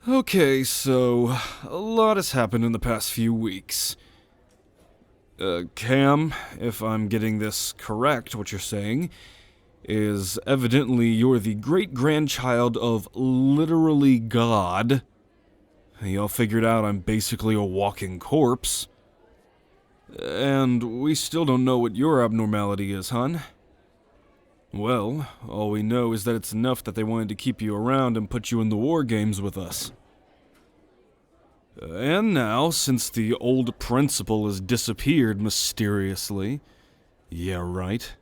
Okay, so a lot has happened in the past few weeks. Cam, if I'm getting this correct, what you're saying, is evidently you're the great-grandchild of literally God. Y'all figured out I'm basically a walking corpse. And we still don't know what your abnormality is, hon. Well, all we know is that it's enough that they wanted to keep you around and put you in the war games with us. And now, since the old principal has disappeared mysteriously, yeah, right,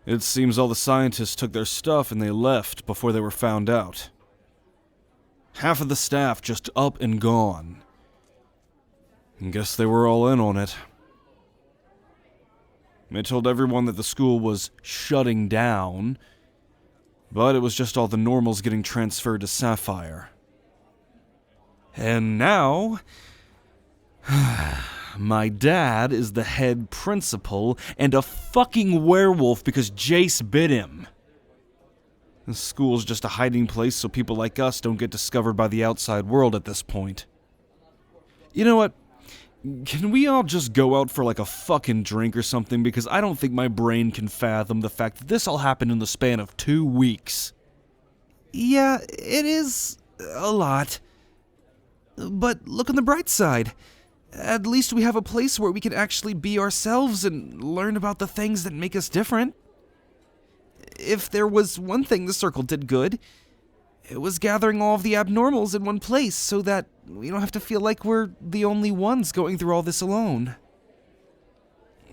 it seems all the scientists took their stuff and they left before they were found out. Half of the staff just up and gone. Guess they were all in on it. They told everyone that the school was shutting down, but it was just all the normals getting transferred to Sapphire. And now, my dad is the head principal and a fucking werewolf because Jace bit him. The school's just a hiding place so people like us don't get discovered by the outside world at this point. You know what? Can we all just go out for like a fucking drink or something? Because I don't think my brain can fathom the fact that this all happened in the span of 2 weeks. Yeah, it is a lot. But look on the bright side. At least we have a place where we can actually be ourselves and learn about the things that make us different. If there was one thing the Circle did good, it was gathering all of the abnormals in one place so that we don't have to feel like we're the only ones going through all this alone.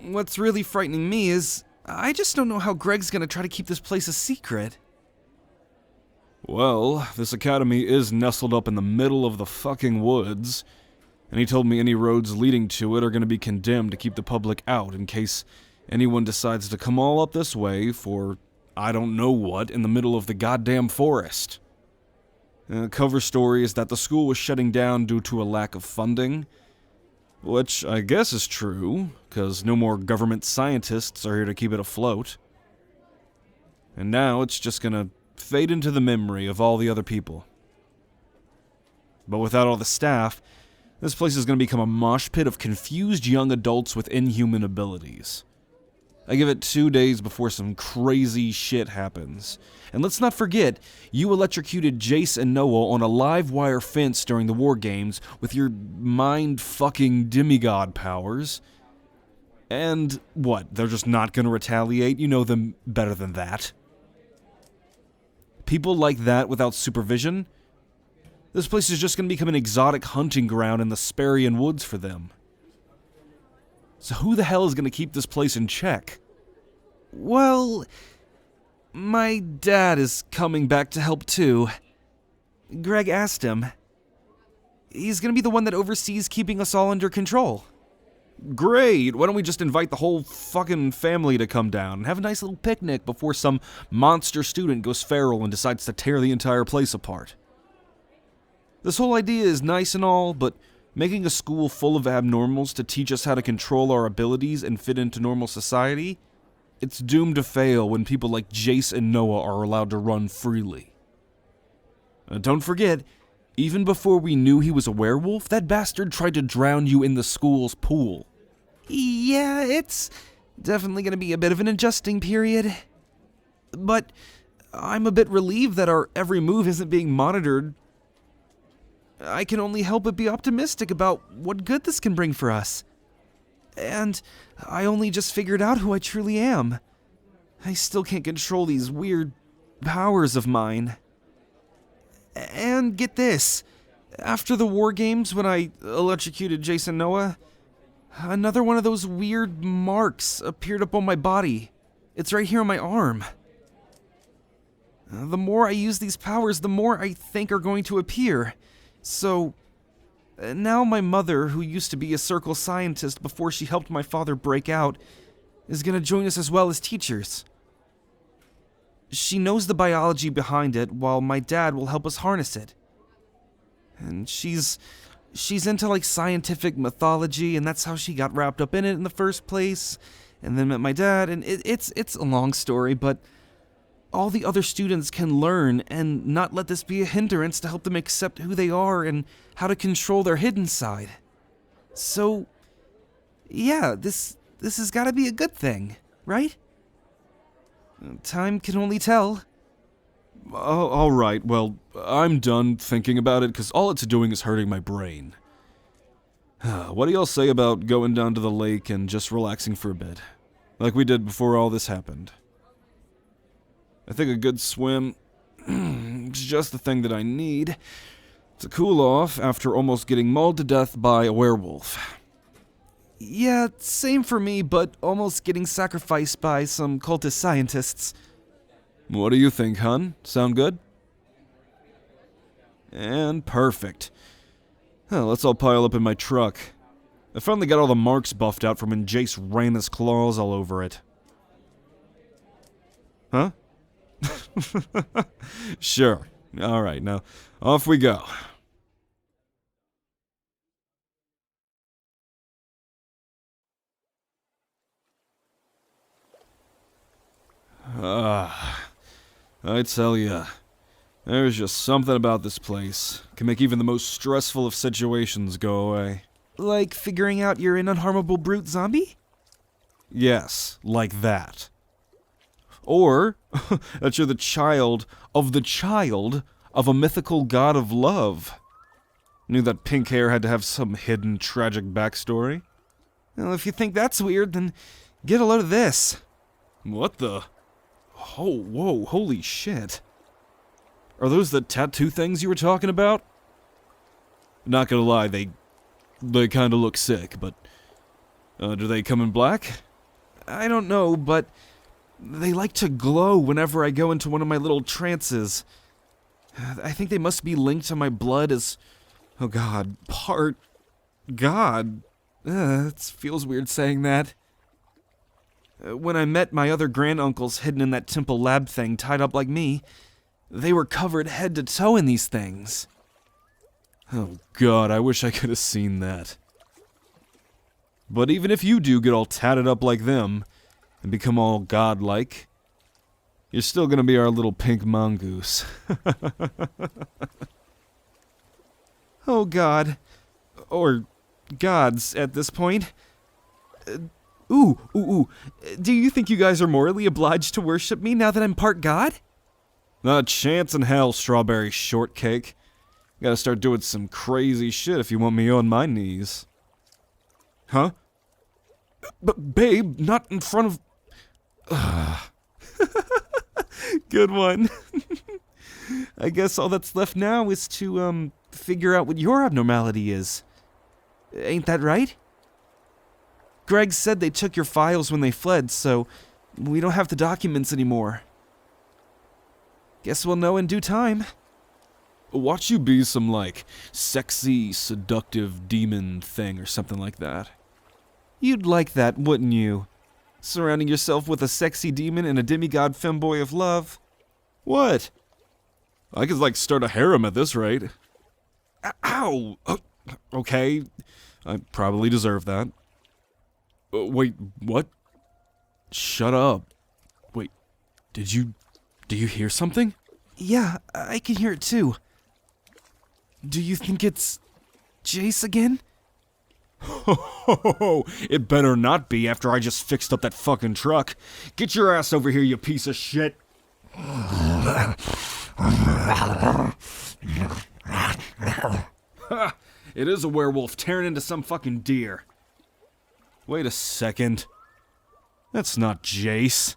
What's really frightening me is I just don't know how Greg's gonna try to keep this place a secret. Well, this academy is nestled up in the middle of the fucking woods, and he told me any roads leading to it are gonna be condemned to keep the public out in case anyone decides to come all up this way for I don't know what in the middle of the goddamn forest. The cover story is that the school was shutting down due to a lack of funding, which I guess is true, because no more government scientists are here to keep it afloat. And now it's just gonna fade into the memory of all the other people. But without all the staff, this place is gonna become a mosh pit of confused young adults with inhuman abilities. I give it 2 days before some crazy shit happens. And let's not forget, you electrocuted Jace and Noah on a live wire fence during the war games with your mind-fucking demigod powers. And what, they're just not gonna retaliate? You know them better than that. People like that without supervision? This place is just gonna become an exotic hunting ground in the Sparian woods for them. So who the hell is going to keep this place in check? Well, my dad is coming back to help too. Greg asked him. He's going to be the one that oversees keeping us all under control. Great, why don't we just invite the whole fucking family to come down and have a nice little picnic before some monster student goes feral and decides to tear the entire place apart. This whole idea is nice and all, but making a school full of abnormals to teach us how to control our abilities and fit into normal society, it's doomed to fail when people like Jace and Noah are allowed to run freely. Don't forget, even before we knew he was a werewolf, that bastard tried to drown you in the school's pool. Yeah, it's definitely gonna be a bit of an adjusting period. But I'm a bit relieved that our every move isn't being monitored. I can only help but be optimistic about what good this can bring for us. And I only just figured out who I truly am. I still can't control these weird powers of mine. And get this, after the war games when I electrocuted Jason Noah, another one of those weird marks appeared up on my body. It's right here on my arm. The more I use these powers, the more I think are going to appear. So, now my mother, who used to be a circle scientist before she helped my father break out, is gonna join us as well as teachers. She knows the biology behind it, while my dad will help us harness it. And she's into like scientific mythology, and that's how she got wrapped up in it in the first place, and then met my dad, and it's a long story, but all the other students can learn and not let this be a hindrance to help them accept who they are and how to control their hidden side. So, yeah, this has got to be a good thing, right? Time can only tell. Alright, well, I'm done thinking about it because all it's doing is hurting my brain. What do y'all say about going down to the lake and just relaxing for a bit? Like we did before all this happened. I think a good swim is just the thing that I need to cool off after almost getting mauled to death by a werewolf. Yeah, same for me, but almost getting sacrificed by some cultist scientists. What do you think, hun? Sound good? And perfect. Let's all pile up in my truck. I finally got all the marks buffed out from when Jace ran his claws all over it. Huh? Sure. Alright, now, off we go. I tell ya, there's just something about this place. Can make even the most stressful of situations go away. Like figuring out you're an unharmable brute zombie? Yes, like that. Or that you're the child of a mythical god of love. Knew that pink hair had to have some hidden tragic backstory. Well, if you think that's weird, then get a load of this. What the? Oh, whoa, holy shit. Are those the tattoo things you were talking about? Not gonna lie, they kinda look sick, but... do they come in black? I don't know, but... they like to glow whenever I go into one of my little trances. I think they must be linked to my blood as... oh god, part... God. It feels weird saying that. When I met my other granduncles hidden in that temple lab thing tied up like me, they were covered head to toe in these things. Oh god, I wish I could have seen that. But even if you do get all tatted up like them, and become all godlike, you're still gonna be our little pink mongoose. Oh god. Or gods at this point. Ooh. Do you think you guys are morally obliged to worship me now that I'm part god? Not a chance in hell, strawberry shortcake. Gotta start doing some crazy shit if you want me on my knees. Huh? But babe, not in front of... Good one. I guess all that's left now is to, figure out what your abnormality is. Ain't that right? Greg said they took your files when they fled, so we don't have the documents anymore. Guess we'll know in due time. Watch you be some, like, sexy, seductive demon thing or something like that. You'd like that, wouldn't you? Surrounding yourself with a sexy demon and a demigod femboy of love. What? I could, like, start a harem at this rate. Ow! Okay, I probably deserve that. Wait, what? Shut up. Wait, do you hear something? Yeah, I can hear it too. Do you think it's Jace again? Ho, it better not be after I just fixed up that fucking truck. Get your ass over here, you piece of shit. It is a werewolf tearing into some fucking deer. Wait a second. That's not Jace.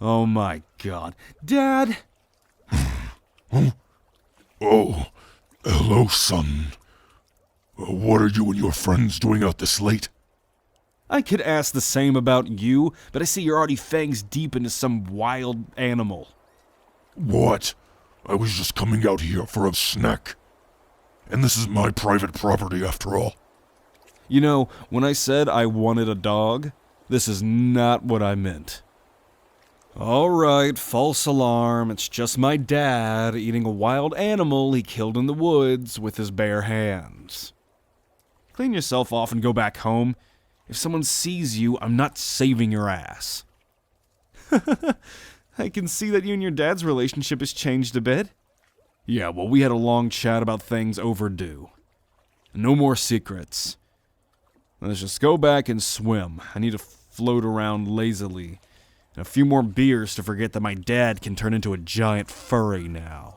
Oh my god. Dad! Oh, hello, son. What are you and your friends doing out this late? I could ask the same about you, but I see you're already fangs deep into some wild animal. What? I was just coming out here for a snack. And this is my private property after all. You know, when I said I wanted a dog, this is not what I meant. Alright, false alarm, it's just my dad eating a wild animal he killed in the woods with his bare hands. Clean yourself off and go back home. If someone sees you, I'm not saving your ass. I can see that you and your dad's relationship has changed a bit. Yeah, well, we had a long chat about things overdue. No more secrets. Let's just go back and swim. I need to float around lazily. And a few more beers to forget that my dad can turn into a giant furry now.